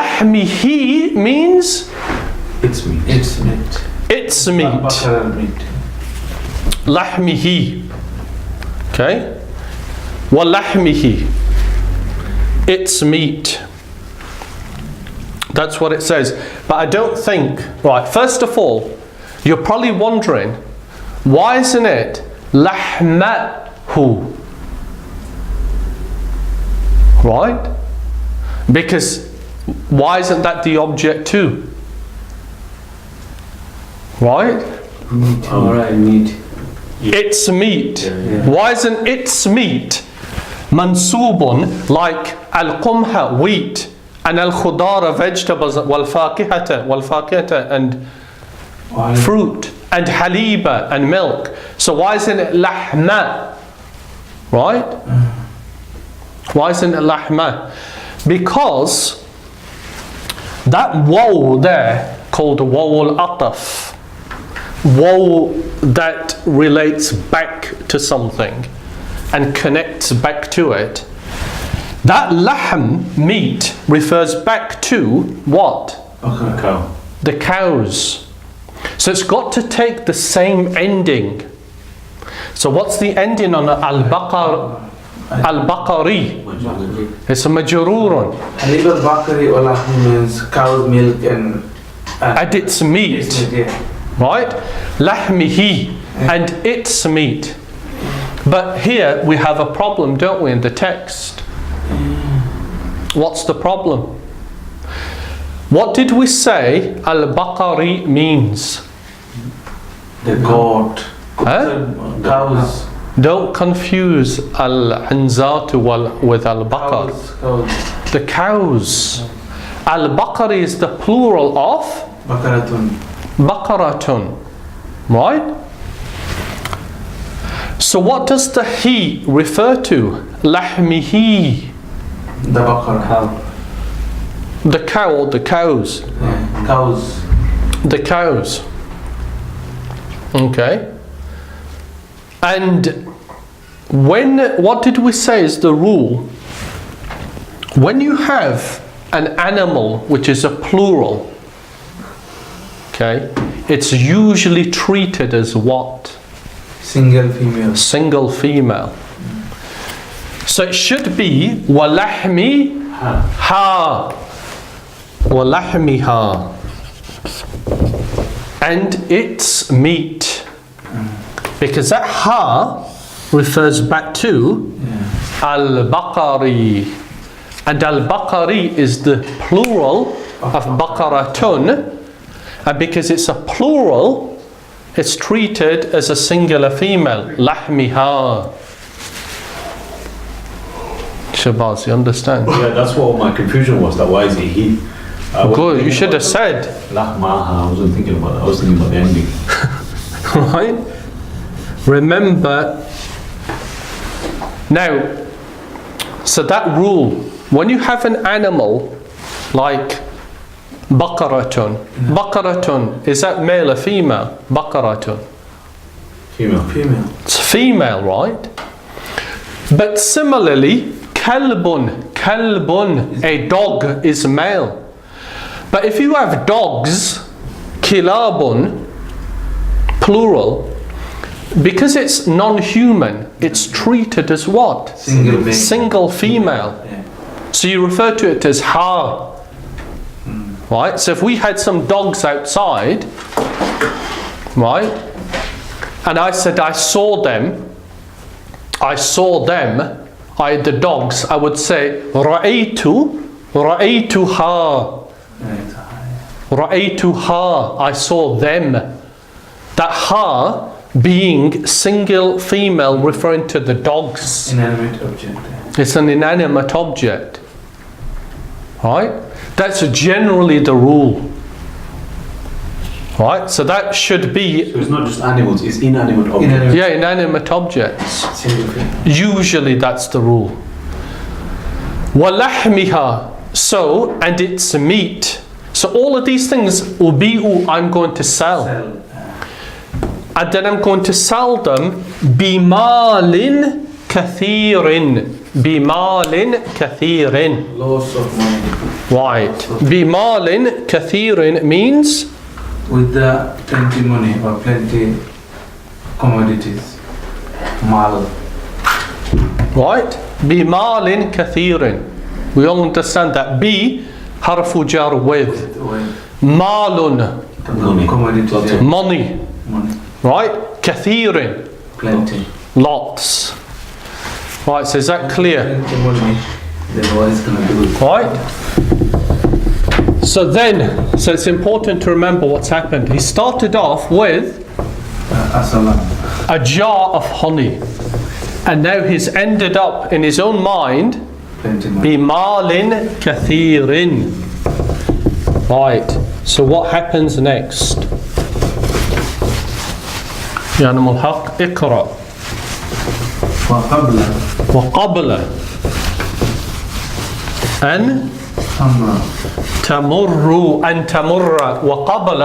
Lahmihi means It's meat. It's meat. it's meat. Bakara meat. Lahmihi. Okay? Walahmihi. It's meat. That's what it says. But I don't think, right, first of all, you're probably wondering, why isn't it lahmahu? Right? Because why isn't that the object too? Right? Alright, meat. It's meat. Yeah. Why isn't it's meat mansubun like al-qumha, wheat, and al-khudara, vegetables, wal-fakihata, and fruit, and haliba, and milk? So why isn't it lahma? Right? Why isn't it lahma? Because that waw there, called waw al-ataf, waw that relates back to something and connects back to it, that lahm, meat, refers back to what? Cow. The cows. So it's got to take the same ending. So what's the ending on al-baqar? Al-baqari. It's a majrurun. Halib al-Bakari or lahm means cow's milk and it's meat. it's meat, yeah. Right? Lahmihi, and it's meat. But here we have a problem, don't we, in the text? What's the problem? What did we say al-Baqari means? The goat. Huh? Cows. Don't confuse al-Anzatu with al-Baqar. Cows. The cows. Al-Baqari is the plural of Bakaratun. Baqaratun. Right? So what does the he refer to? Lahmihi. The bakara. The cow or the cows? Yeah. Cows. The cows. Okay. And what did we say is the rule? When you have an animal which is a plural, okay, it's usually treated as what? Single female. Single female. So it should be walahmi ha. Walahmiha. And it's meat. Because that ha refers back to al-Baqari. And al-Baqari is the plural of Baqaratun. And because it's a plural, it's treated as a singular female. Lahmiha. Shabazz, you understand? Yeah, that's what my confusion was. That why is it he? Good, you should have said. Lahmaha. I wasn't thinking about that. I was thinking about the ending. Right? Remember. Now, so that rule, when you have an animal like Baqaratun. Baqaratun, is that male or female? Baqaratun. Female. Female. It's female, right? But similarly, kalbun, a dog is male. But if you have dogs, kilabun, plural, because it's non-human, it's treated as what? Single male. Single female. Yeah. So you refer to it as ha. Right? So if we had some dogs outside, right? And I said I saw them, the dogs, I would say ra'aytuha. Ra'aytuha, I saw them. That ha being single female referring to the dogs. Inanimate object. It's an inanimate object. Right? That's generally the rule. Right? So that should be... So it's not just animals, it's inanimate objects. Yeah, inanimate objects. Single female. Usually that's the rule. وَلَحْمِهَا. So, and it's meat. So all of these things, ubi'u, I'm going to sell. And then I'm going to sell them bimalin كثير بمال كثير. Lots of money. Right. بمال كثير means With the plenty money or plenty commodities. Mal. right. بمال كثير. We all understand that. B حرف جر with. مال Money. Commodities. Lots Yeah. of- money. Money. Right. كثير Plenty. lots. Right. So is that clear? Plenty money. Then what is gonna do? Right? So it's important to remember what's happened. He started off with Asalam. a jar of honey. And now he's ended up in his own mind Plenty money. بمال كثير. Right. So what happens next? يا نمو الحق اقرأ. وقبل وقبل أن أمر تمر أن تمر وقبل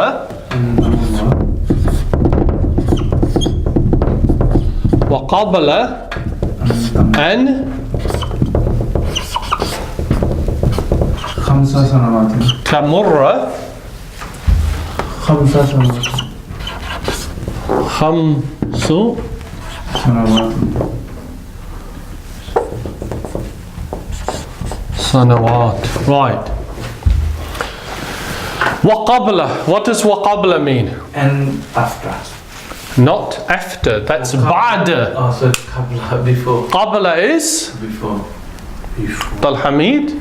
وقبل أن 5 سنوات. تمر 5 سنوات. 5 سنوات. سنوات. Right. وقبل. What does وقبل mean? And after. Not after. That's بعد. Oh, so قبل, before. قبل is Before. Before. Abdul Hamid.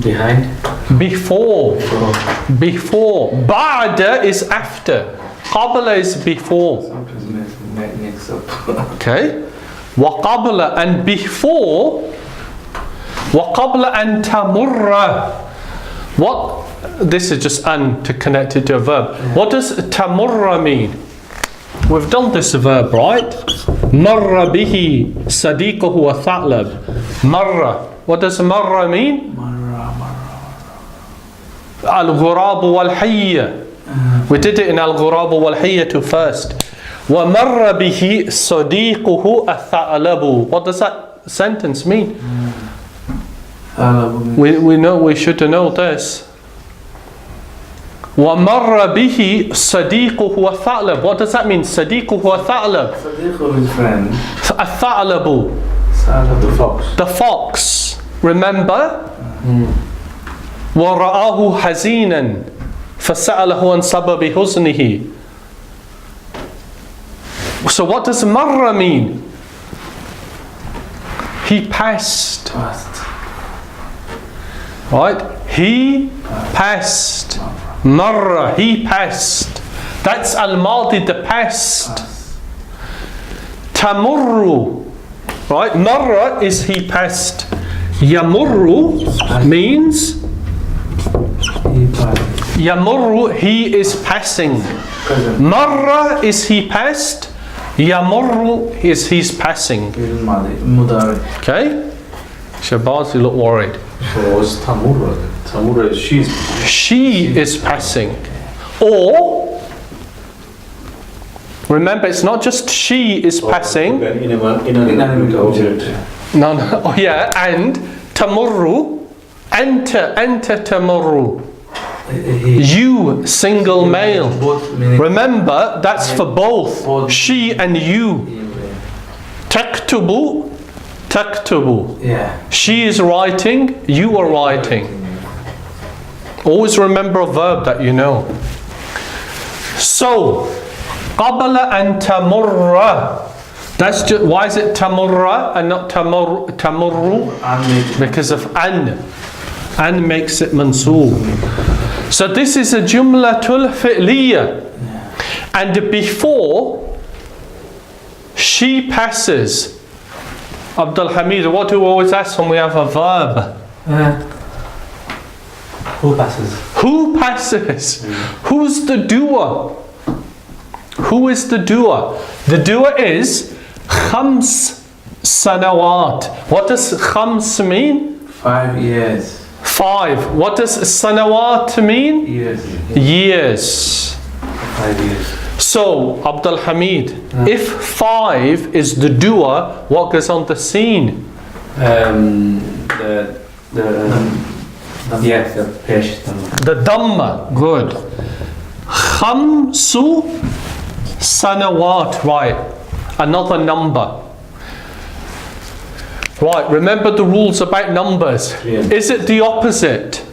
Behind. Before. Before. بعد is after. قبل is before. Sometimes mix up. Okay. وقبل and before. وقبل أن تمر. What? This is just an to connect it to a verb. What does تمر mean? We've done this verb, right? مر به صديقه وثعلب. مر. What does مر mean? الغراب والحية. We did it in الغراب والحية first. ومر به صديقه الثعلب. What does that sentence mean? We know, we should know this. ومر به صديقه الثعلب. What does that mean? صديقه الثعلب. صديقه his friend. الثعلب. The fox. The fox. Remember? ورآه حزينا فسأله عن سبب حزنه. So what does مر mean? He passed. Past. Right? He passed. مر. He passed. That's al-madi, the past. تمر. Right? مر is he passed. يمر means He passed. يمر, he is passing. Present. مر is he passed. يمر is he's passing. الماضي. مضارع. Okay? Shabazz, you look worried. So what's Tamura? Tamura is she's. She is passing. Or, remember, it's not just she is passing. Inanimate object. No, no. Oh, yeah. And tamurru. Enter tamurru. He. You, single male. Both meaning. Remember, that's for both. Both. She and you. Taktubu. Taktubu. Yeah. She is writing. You are writing. Always remember a verb that you know. So, qabla and tamurra. That's just, why is it tamurra and not tamurru? Because of an. An makes it mansoob. So this is a jumlatul fi'liya. And before she passes, Abdul Hamid, what do we always ask when we have a verb? Who passes? Who passes? Who's the doer? Who is the doer? The doer is khams sanawat. What does khams mean? 5 years. 5. What does sanawat mean? Years. Years. 5 years. So, Abdul Hamid, if 5 is the doer, what goes on the scene? The pesh. The Dhamma. Good. Khamsu sanawat. Right. Another number. Right. Remember the rules about numbers. Yeah. Is it the opposite?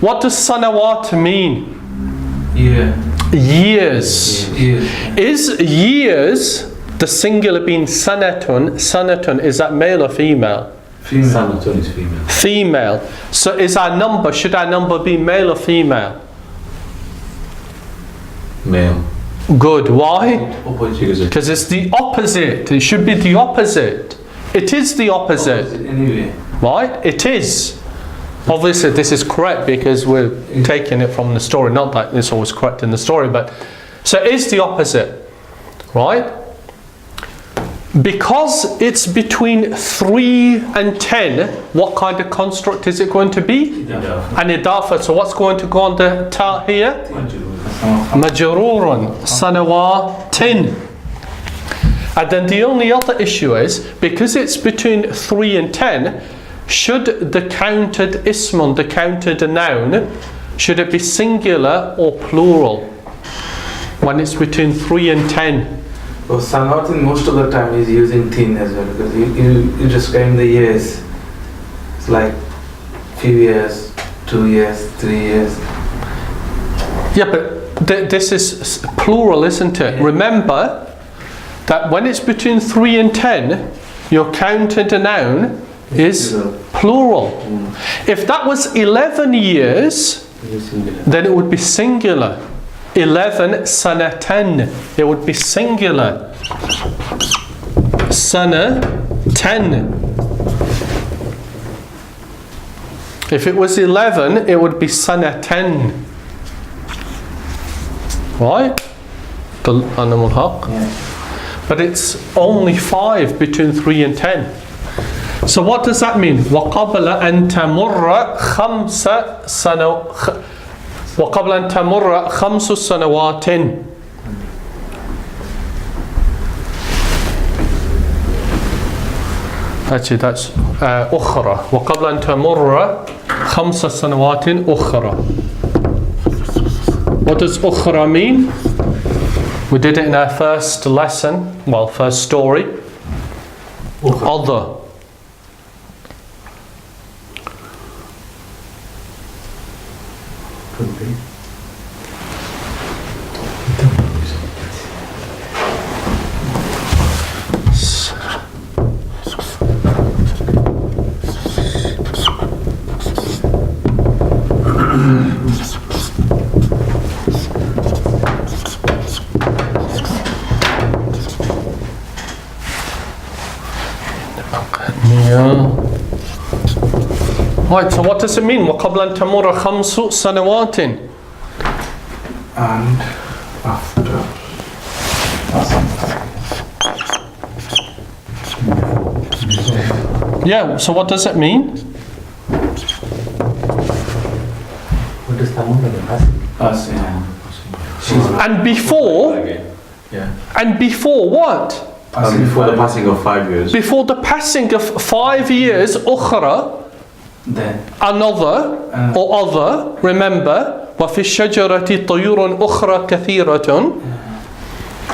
What does sanawat mean? Yeah. Years. Yeah. Is years, the singular being sanatun, is that male or female? Female. Sanatun is female. Female. So should our number be male or female? Male. Good. Why? Opposite. Because it's the opposite. It should be the opposite. It is the opposite. Anyway. Right? It is. Obviously this is correct because we're taking it from the story. Not that it's always correct in the story, but so it is the opposite. Right? Because it's between 3 and 10, what kind of construct is it going to be? An idafa. So what's going to go on the ta here? Majrurun sanawatin. And then the only other issue is, because it's between 3 and 10, should the counted ismun, the counted noun, should it be singular or plural when it's between 3 and 10? So Sanawat most of the time is using thin as well, because you describe the years. It's like few years, 2 years, 3 years. Yeah, but this is plural, isn't it? Yeah. Remember that when it's between 3 and 10, your counted noun is plural. If that was 11 years, then it would be singular. 11 sanatan, it would be singular. Sana 10. If it was 11, it would be sanatan. Right? The animal haq. Yeah. But it's only 5 between 3 and 10. So what does that mean? وَقَبْلَ أَن تَمُرَّ خَمْسُ سَنَوَاتٍ. Actually, that's أخرى. وَقَبْلَ أَن تَمُرَّ خَمْسَ سَنَوَاتٍ أخرى. What does أخرى mean? We did it in our first lesson, first story. Other. Could be. Right, so what does it mean? وَقَبْلَ أَن تَمُرَّ خَمْسُ سَنَوَاتٍ. And after. Yeah, so what does it mean? What is Tamil? Us, yeah. And before, Yeah. and before what? Before the passing of 5 years. Before the passing of 5 years, أخرى, Then. another, or other, remember, وَفِي الشَّجَرَةِ طَيُورٌ أُخْرَى كَثِيرَةٌ.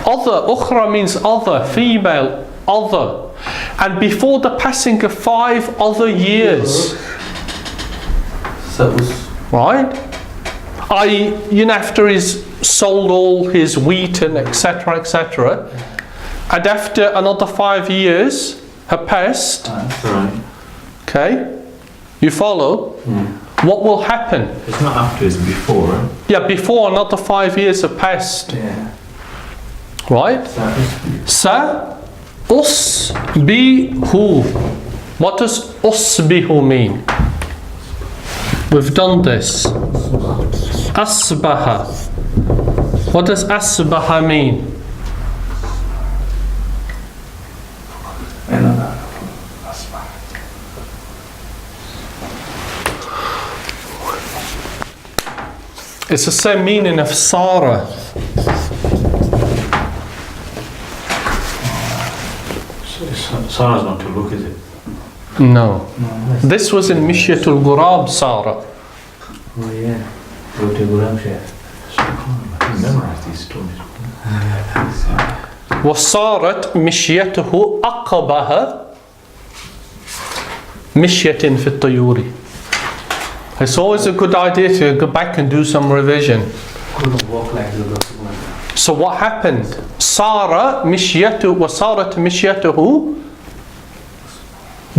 Other, أخرى means other, female, other. And before the passing of 5 other years, So, right? After he's sold all his wheat and etc., etc., and after another 5 years have passed, Right. okay, you follow? What will happen? It's not after, it's before. Yeah, before another 5 years have passed, yeah. right? Sa usbihu. What does usbihu mean? We've done this. Asbaha. What does asbaha mean? Another. It's the same meaning of Sarah. Sarah's not to look, is it? No. No. This was in Mishyatul Ghurab, Sarah. Oh yeah. Go to Gurab Chef. I memorize these stories. وصارت مشيته أقبها مشية في الطيور. It's always a good idea to go back and do some revision. Couldn't walk like the So what happened? صار مشيته وصارت مشيته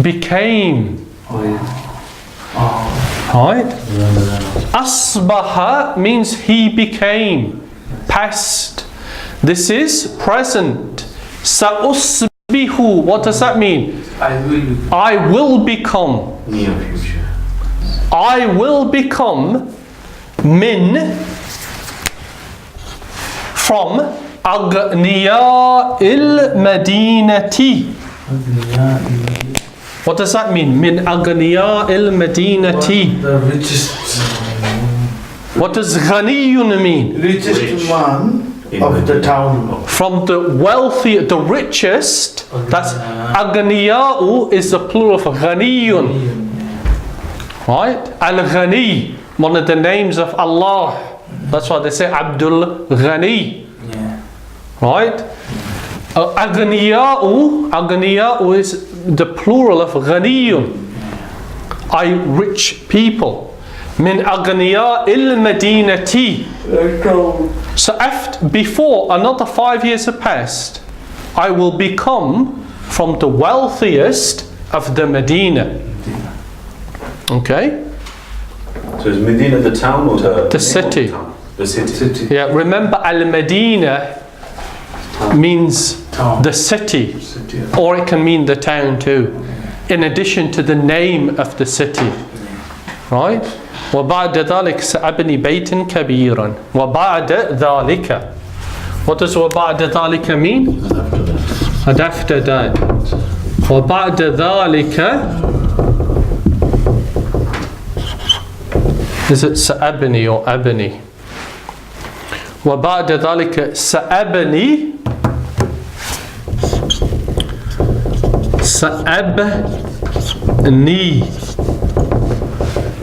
became. Oh yeah. Right? أصبح means he became. Past. This is present. سأصبح. What does that mean? I will become. Near future. I will become من from أغنياء المدينة. What does that mean? من أغنياء المدينة. The richest. What does غني mean? Richest Rich. man of the town. From the wealthy, the richest. That's أغنياء is the plural of غني. Right? Al-Ghani, one of the names of Allah. That's why they say Abdul Ghani. Yeah. Right? Aghniya'u is the plural of Ghaniyun. I rich people. Min Aghniya il-Madinati. So before another 5 years have passed, I will become from the wealthiest of the Medina. Okay? So is Medina the town or the city. Town? The city. Yeah, remember Al-Madina means Town. the city, City. or it can mean the town too, in addition to the name of the city. Right? وَبَعْدَ ذَلِكَ سَأَبْنِي بَيْتًا كَبِيرًا. وَبَعْدَ ذَلِكَ. What does وَبَعْدَ ذَلِكَ mean? And after that. وَبَعْدَ ذَلِكَ. Is it سأبني or أبني? وبعد ذلك سأبني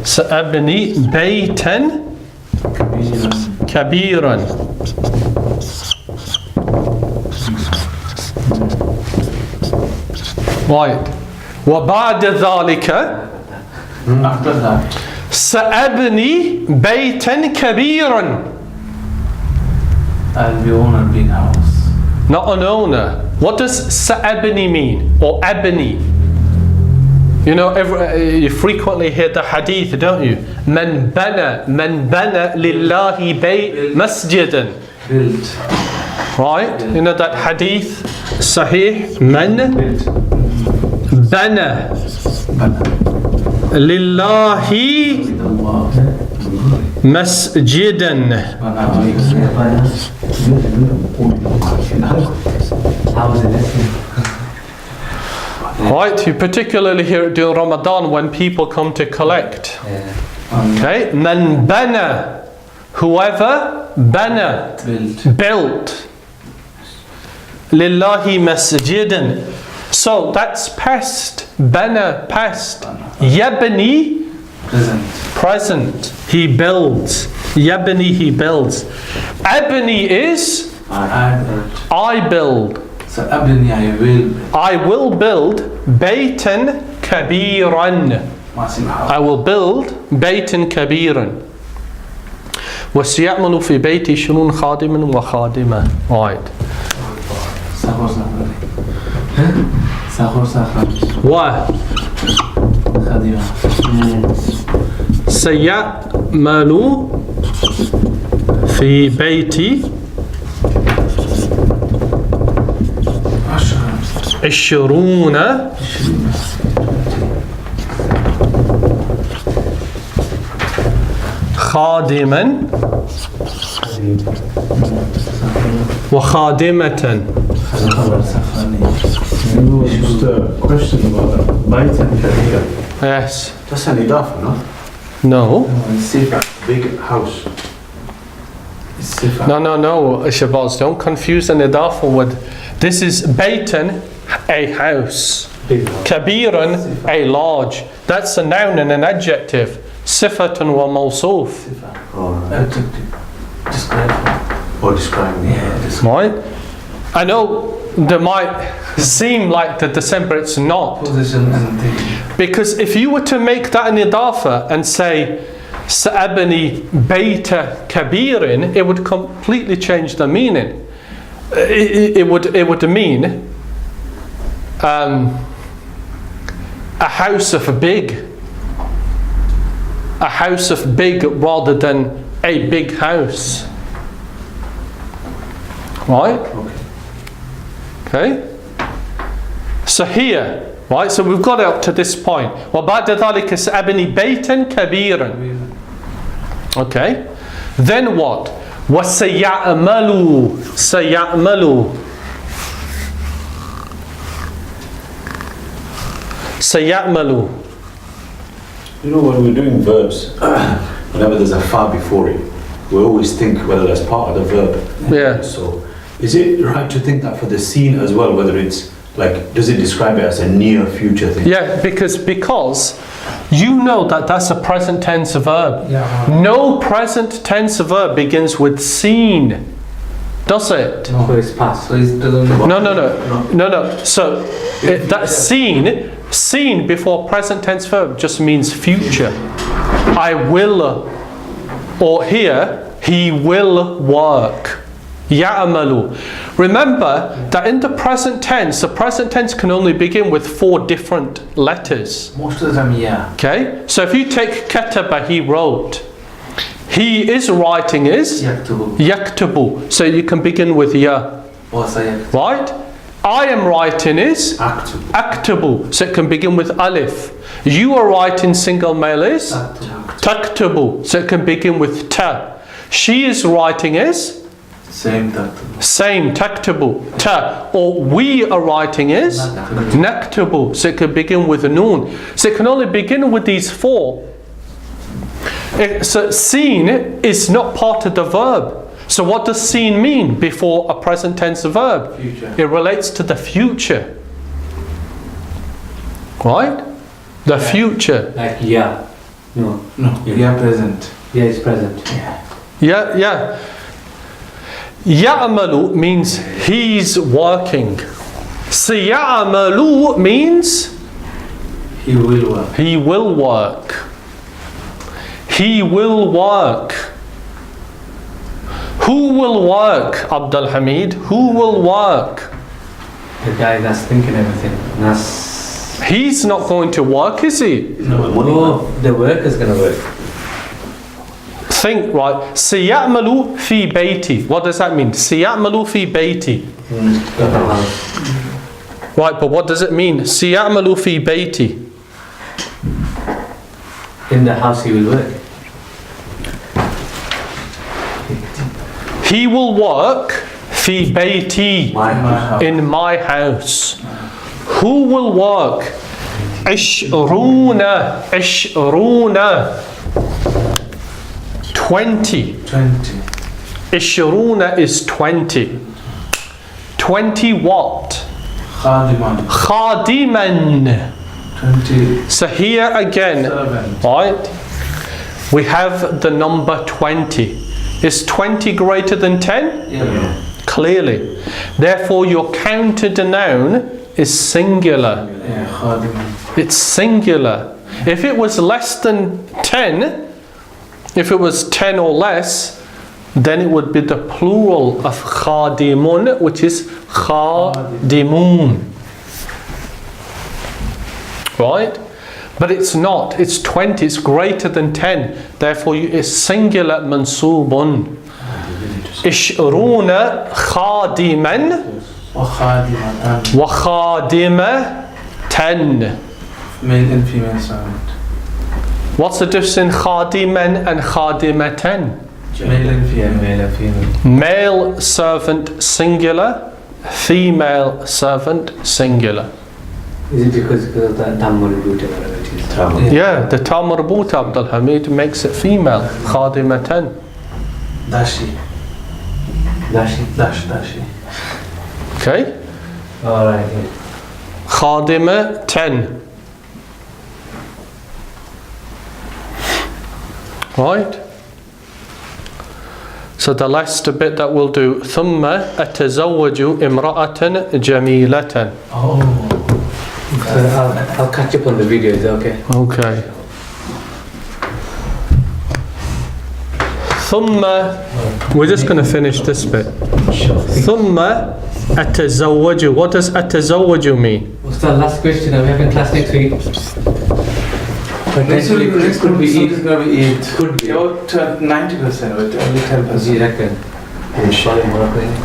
سأبني بيتا كبيرا. Right. وبعد ذلك After that. سأبني بيتا كبيرا. I'll be own a big house. Not an owner. What does سأبني mean? Or أبني? You know, you frequently hear the hadith, don't you? من بنى لله مسجدا. Built. Right? You know that hadith? صحيح. من بنى لله مسجدا. Right, you particularly hear it during Ramadan when people come to collect. Okay, man bana, whoever bana, built. Lillahi masjidan. So that's past. Bana, past. Yabni, present. He builds. Yabni, he builds. Abni is I build. So abni, I will. I will build baytan kabiran. Massive house. I will build baytan kabiran. وسيعمل في بيتي 20 خادما وخادمة. Right. Sahur sahur. Sahur sahur. Why? Khadima. سيعمل في بيتي 20 خادما وخادمة. Just a question about Bayt and Kabira. Yes. That's an idafa, no? No. Sifa. Big house. Sifa. No, Shabazz, don't confuse an idafa with This is baytan, a house. Big house. Kabiran, a large. That's a noun and an adjective. Sifatun wa mawsoof. Describe. Or describing. Yeah, describe. Right? I know they might seem like the same, but it's not. Position and thing. Because if you were to make that an idafa and say, Sa'abani bayta kabirin, it would completely change the meaning. It would mean a house of big. A house of big rather than a big house. Right? Okay? So here, right, so we've got up to this point. وَبَعْدَ ذَلِكَ سَأَبْنِي بَيْتًا كَبِيرًا. Okay? Then what? وَسَيَعْمَلُوا سَيَعْمَلُوا سَيَعْمَلُوا. You know, when we're doing verbs, whenever there's a fa before it, we always think whether that's part of the verb. Yeah. So, is it right to think that for the scene as well, whether it's like, does it describe it as a near future thing? Yeah, because you know that that's a present tense verb. Yeah. No present tense verb begins with seen, does it? No. So it's past. So it doesn't. No. So that seen before present tense verb just means future. I will, or here, he will work. Ya'malu. Remember that in the present tense can only begin with 4 different letters. Most of the time, yeah. Okay? So if you take kataba, he wrote. He is writing is Yaktubu. yaktubu. So you can begin with ya. Wasayaktubu. Right? I am writing is Active. aktubu. So it can begin with alif. You are writing single male is taktubu. So it can begin with ta. She is writing is Same taktubu. same taktubu. Ta. Or we are writing is naktubu. So it can begin with a noon. So it can only begin with these 4. So seen is not part of the verb. So what does seen mean before a present tense verb? Future. It relates to the future. Right? The future. Like yeah. No. No, yeah, present. Yeah, it's present. Yeah. Ya'malu means he's working. Siya'malu means He will work. he will work. He will work. Who will work, Abdul Hamid? Who will work? The guy that's thinking everything. That's. He's not going to work, is he? Oh, the worker's gonna work. Think, right? Siya'malu fi bayti. What does that mean? Siya'malu fi bayti. Right, but what does it mean? Siya'malu fi bayti. In the house he will work. He will work fi bayti. My house. In my house. Who will work? Ishruna. 20. 20. Ishruna is 20. 20 what? Khadiman. Khadiman. 20. So here again, Servant. right? We have the number 20. Is 20 greater than 10? Yeah. Clearly. Therefore your counted noun is singular. Yeah, khadiman. It's singular. If it was less than 10, if it was 10 or less, then it would be the plural of khadimun, which is khadimun. Right? But it's not. It's 20. It's greater than 10. Therefore, it's singular mansubun. Ishruna khadiman Wa khadimatan. wa khadima 10. Male and female servant. What's the difference in khadiman and khadimatan? Male and female. Male and female. Male servant singular, female servant singular. Is it because of the Tamil root or whatever it is? Yeah, the ta marbuta Abdul Hamid makes it female. Khadimatan. Dashi. Dashi. Dashi. Okay? Alright, yeah. Khadima 10. Right? So the last bit that we'll do ثم أتزوج امرأة جميلة. Oh. I'll catch up on the video, is that okay? Okay. ثم, we're just going to finish this bit. ثم أتزوج. What does أتزوج mean? What's the last question? Are we having class next week? Next week could be it's going to be 8. Could be. About 90%, but only 10%. You reckon?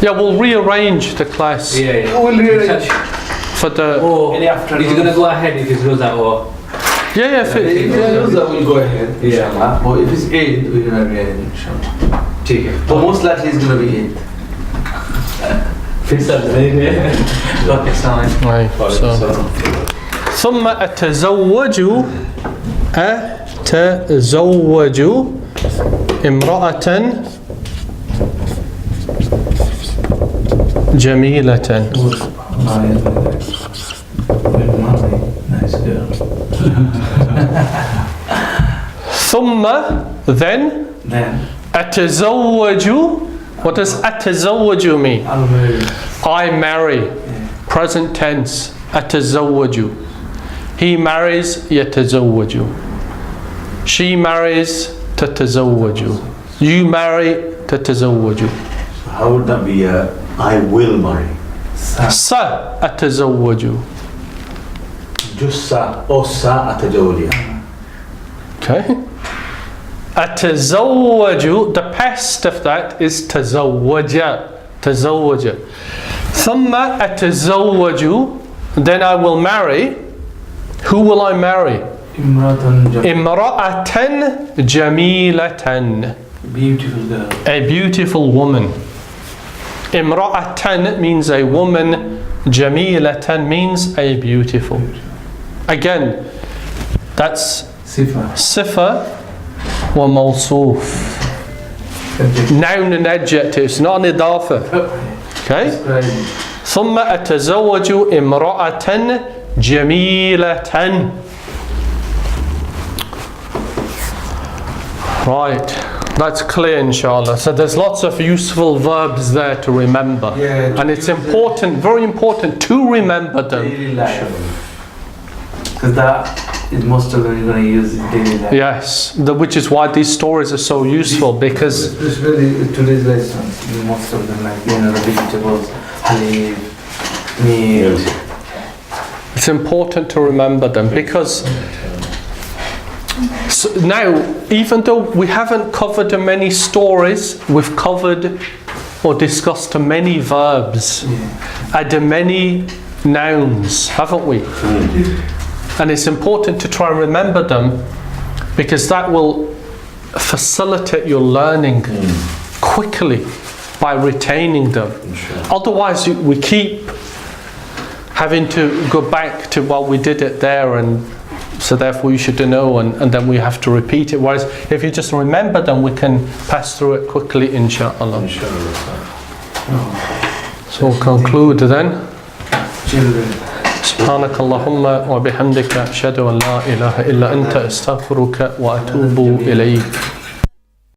Yeah, we'll rearrange the class Yeah. We'll rearrange. for the... Or Any afternoon. is it gonna go ahead if it's Rosa or? Yeah, if If it, it's Rosa, we'll go ahead, Yeah. inshallah. But if it's 8, we're going to rearrange, inshallah. ठीक है. But most likely it's going to be 8. फिर सब देंगे. Okay, fine. right, so. ثم أتزوج امرأة جميلة. Nice girl. ثم, then أتزوج. What does أتزوج mean? I'll marry. I marry. Present tense. أتزوج. He marries. يتزوج. She marries. تتزوج. You marry. تتزوج. How would that be? I will marry. سأتزوج. Just sa or sa أتزوج. Okay. أتزوج. The past of that is تزوج. تزوج. ثم أتزوج. Then I will marry. Who will I marry? امرأة جميلة. Beautiful girl. A beautiful woman. امرأة means a woman. جميلة means a beautiful. Again, that's Sifa. صفة وموصوف. Noun and adjective. It's not an إضافة. Okay? Describe. ثم أتزوج امرأة جميلة. Right, that's clear inshallah. So there's lots of useful verbs there to remember. Yeah, And it's important, very important to remember them. Daily life. Because that is most of them you're going to use in daily life. Yes, which is why these stories are so useful, because Especially today's lessons, most of them like, the vegetables, halib, meat. it's important to remember them, because so now, even though we haven't covered many stories, we've covered or discussed many verbs and many nouns, haven't we? And it's important to try and remember them, because that will facilitate your learning quickly by retaining them. Otherwise, we keep having to go back to, well, we did it there, and so therefore you should know, and then we have to repeat it. Whereas if you just remember them, we can pass through it quickly, inshallah. So we'll conclude then. Children. سبحانك اللهم وبحمدك أشهد أن لا إله إلا أنت أستغفرك وأتوب إليك.